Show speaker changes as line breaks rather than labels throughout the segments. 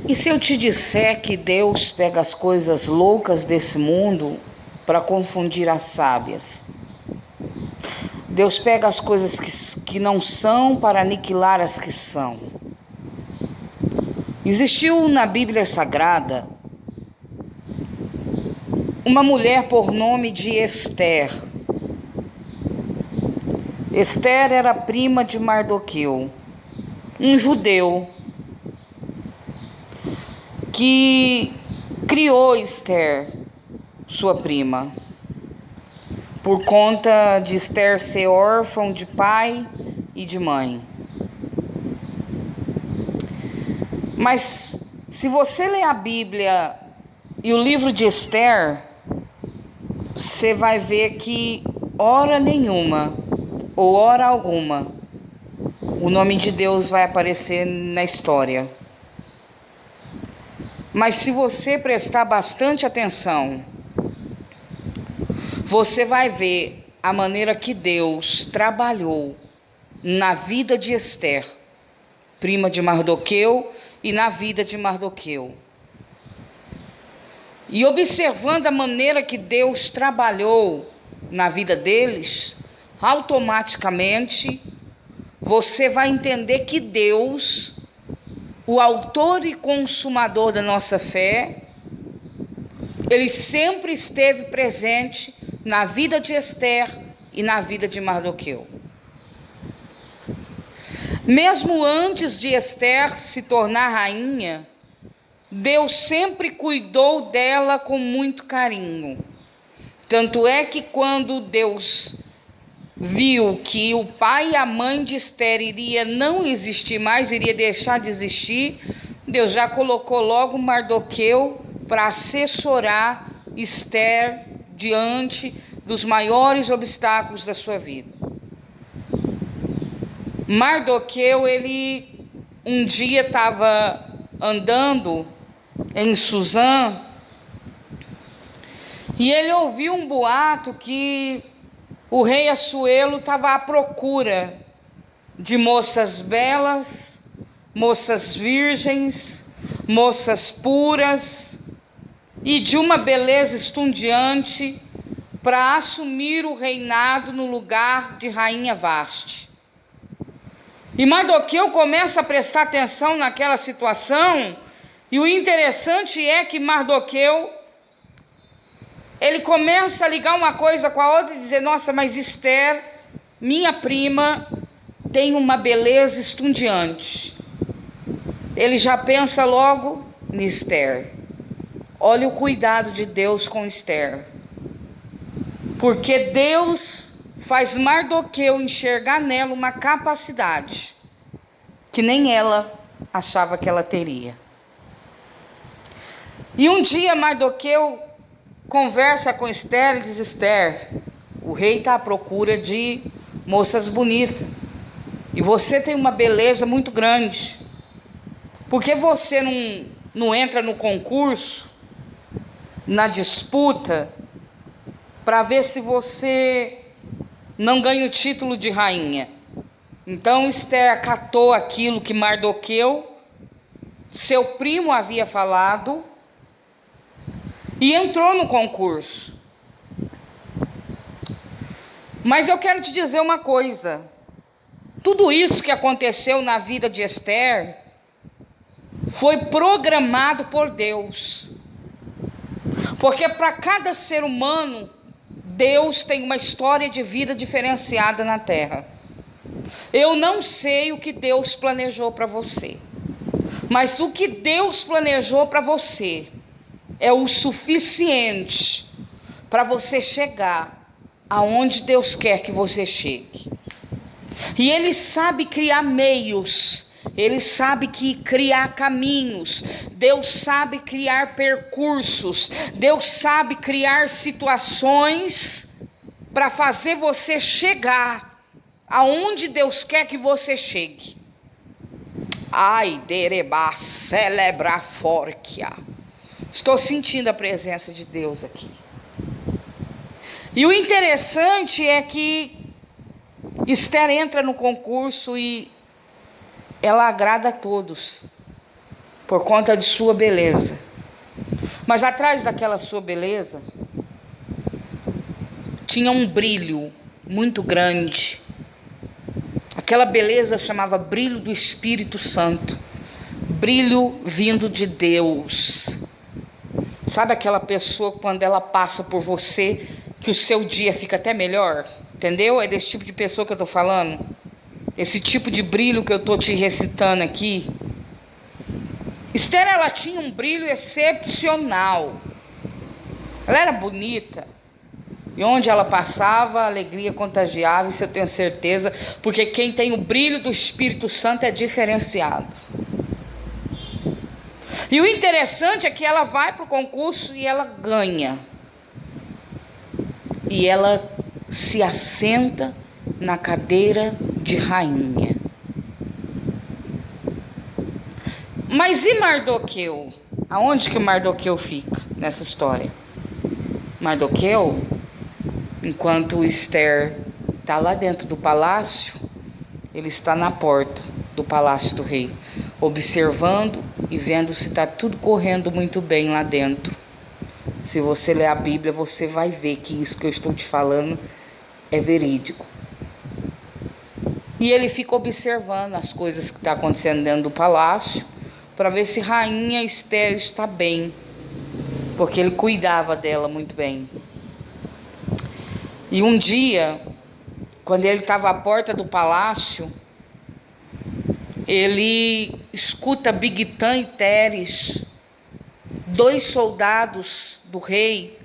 E se eu te disser que Deus pega as coisas loucas desse mundo para confundir as sábias? Deus pega as coisas que não são para aniquilar as que são. Existiu na Bíblia Sagrada uma mulher por nome de Esther. Esther era prima de Mardoqueu, um judeu que criou Esther, sua prima, por conta de Esther ser órfã de pai e de mãe. Mas se você ler a Bíblia e o livro de Esther, você vai ver que hora nenhuma ou hora alguma o nome de Deus vai aparecer na história. Mas se você prestar bastante atenção, você vai ver a maneira que Deus trabalhou na vida de Esther, prima de Mardoqueu, e na vida de Mardoqueu. E observando a maneira que Deus trabalhou na vida deles, automaticamente você vai entender que Deus, o autor e consumador da nossa fé, ele sempre esteve presente na vida de Esther e na vida de Mardoqueu. Mesmo antes de Esther se tornar rainha, Deus sempre cuidou dela com muito carinho. Tanto é que quando Deus viu que o pai e a mãe de Esther iria não existir mais, iria deixar de existir, Deus já colocou logo Mardoqueu para assessorar Esther diante dos maiores obstáculos da sua vida. Mardoqueu, ele um dia estava andando em Suzã e ele ouviu um boato que o rei Assuero estava à procura de moças belas, moças virgens, moças puras e de uma beleza estonteante para assumir o reinado no lugar de rainha Vaste. E Mardoqueu começa a prestar atenção naquela situação, e o interessante é que Mardoqueu, ele começa a ligar uma coisa com a outra e dizer: nossa, mas Esther, minha prima, tem uma beleza estonteante. Ele já pensa logo em Esther. Olha o cuidado de Deus com Esther. Porque Deus faz Mardoqueu enxergar nela uma capacidade que nem ela achava que ela teria. E um dia Mardoqueu conversa com Esther e diz: Esther, o rei está à procura de moças bonitas e você tem uma beleza muito grande. Por que você não entra no concurso, na disputa, para ver se você não ganha o título de rainha? Então Esther acatou aquilo que Mardoqueu, seu primo, havia falado e entrou no concurso. Mas eu quero te dizer uma coisa: tudo isso que aconteceu na vida de Esther foi programado por Deus. Porque para cada ser humano, Deus tem uma história de vida diferenciada na terra. Eu não sei o que Deus planejou para você, mas o que Deus planejou para você é o suficiente para você chegar aonde Deus quer que você chegue. E Ele sabe criar meios, Ele sabe criar caminhos, Deus sabe criar percursos, Deus sabe criar situações para fazer você chegar aonde Deus quer que você chegue. Ai, dereba, celebra forquia. Estou sentindo a presença de Deus aqui. E o interessante é que Esther entra no concurso e ela agrada a todos por conta de sua beleza. Mas atrás daquela sua beleza tinha um brilho muito grande. Aquela beleza chamava brilho do Espírito Santo, brilho vindo de Deus. Sabe aquela pessoa quando ela passa por você, que o seu dia fica até melhor? Entendeu? É desse tipo de pessoa que eu estou falando. Esse tipo de brilho que eu estou te recitando aqui. Esther, ela tinha um brilho excepcional. Ela era bonita. E onde ela passava, a alegria contagiava, isso eu tenho certeza. Porque quem tem o brilho do Espírito Santo é diferenciado. E o interessante é que ela vai para o concurso e ela ganha. E ela se assenta na cadeira de rainha. Mas e Mardoqueu? Aonde que Mardoqueu fica nessa história? Mardoqueu, enquanto Esther está lá dentro do palácio, ele está na porta do palácio do rei, observando e vendo se está tudo correndo muito bem lá dentro. Se você ler a Bíblia, você vai ver que isso que eu estou te falando é verídico. E ele fica observando as coisas que estão acontecendo dentro do palácio, para ver se rainha Esther está bem, porque ele cuidava dela muito bem. E um dia, quando ele estava à porta do palácio, ele escuta Bigtan e Teres, 2 soldados do rei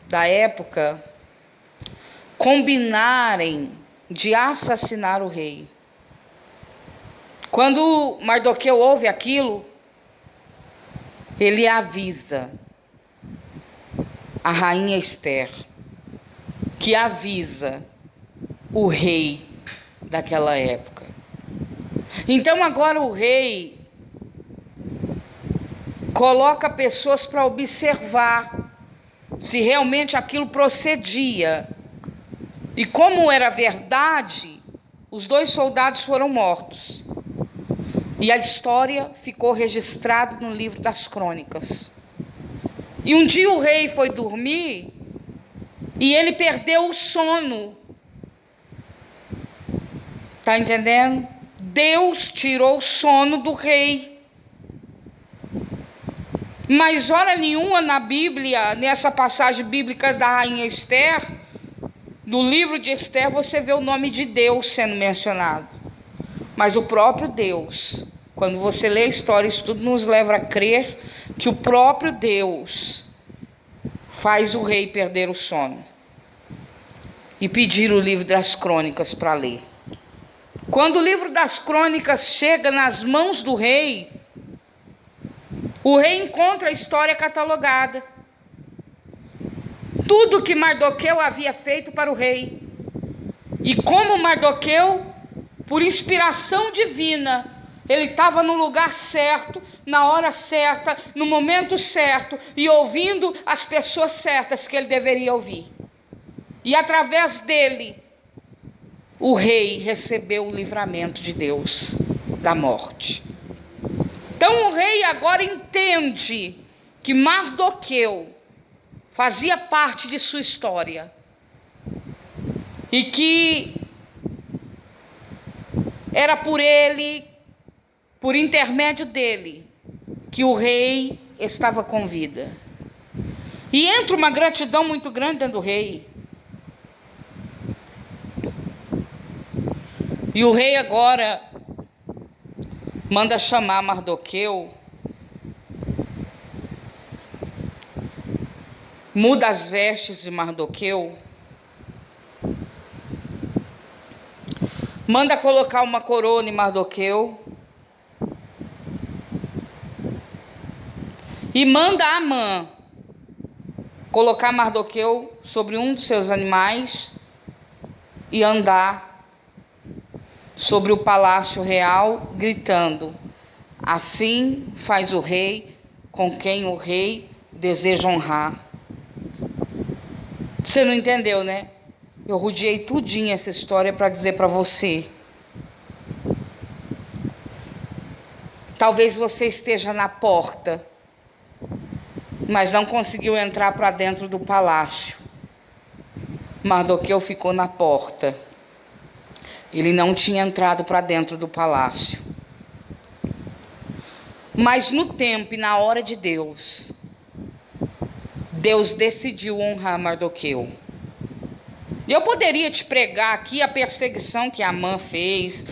da época, combinarem de assassinar o rei. Quando Mardoqueu ouve aquilo, ele avisa a rainha Esther, que avisa o rei daquela época. Então agora o rei coloca pessoas para observar se realmente aquilo procedia. E como era verdade, os 2 soldados foram mortos. E a história ficou registrada no livro das crônicas. E um dia o rei foi dormir e ele perdeu o sono. Tá entendendo? Deus tirou o sono do rei. Mas hora nenhuma na Bíblia, nessa passagem bíblica da rainha Esther, no livro de Esther, você vê o nome de Deus sendo mencionado. Mas o próprio Deus, quando você lê a história, isso tudo nos leva a crer que o próprio Deus faz o rei perder o sono e pedir o livro das crônicas para ler. Quando o livro das crônicas chega nas mãos do rei, o rei encontra a história catalogada. Tudo que Mardoqueu havia feito para o rei. E como Mardoqueu, por inspiração divina, ele estava no lugar certo, na hora certa, no momento certo, e ouvindo as pessoas certas que ele deveria ouvir. E através dele, o rei recebeu o livramento de Deus da morte. Então o rei agora entende que Mardoqueu fazia parte de sua história e que era por ele, por intermédio dele, que o rei estava com vida. E entra uma gratidão muito grande dentro do rei. E o rei agora manda chamar Mardoqueu, muda as vestes de Mardoqueu, manda colocar uma coroa em Mardoqueu e manda Amã colocar Mardoqueu sobre um dos seus animais e andar sobre o palácio real, gritando: assim faz o rei com quem o rei deseja honrar. Você não entendeu, né? Eu rodeei tudinho essa história para dizer para você. Talvez você esteja na porta, mas não conseguiu entrar para dentro do palácio. Mardoqueu ficou na porta. Ele não tinha entrado para dentro do palácio. Mas no tempo e na hora de Deus, Deus decidiu honrar Mardoqueu. Eu poderia te pregar aqui a perseguição que Amã fez,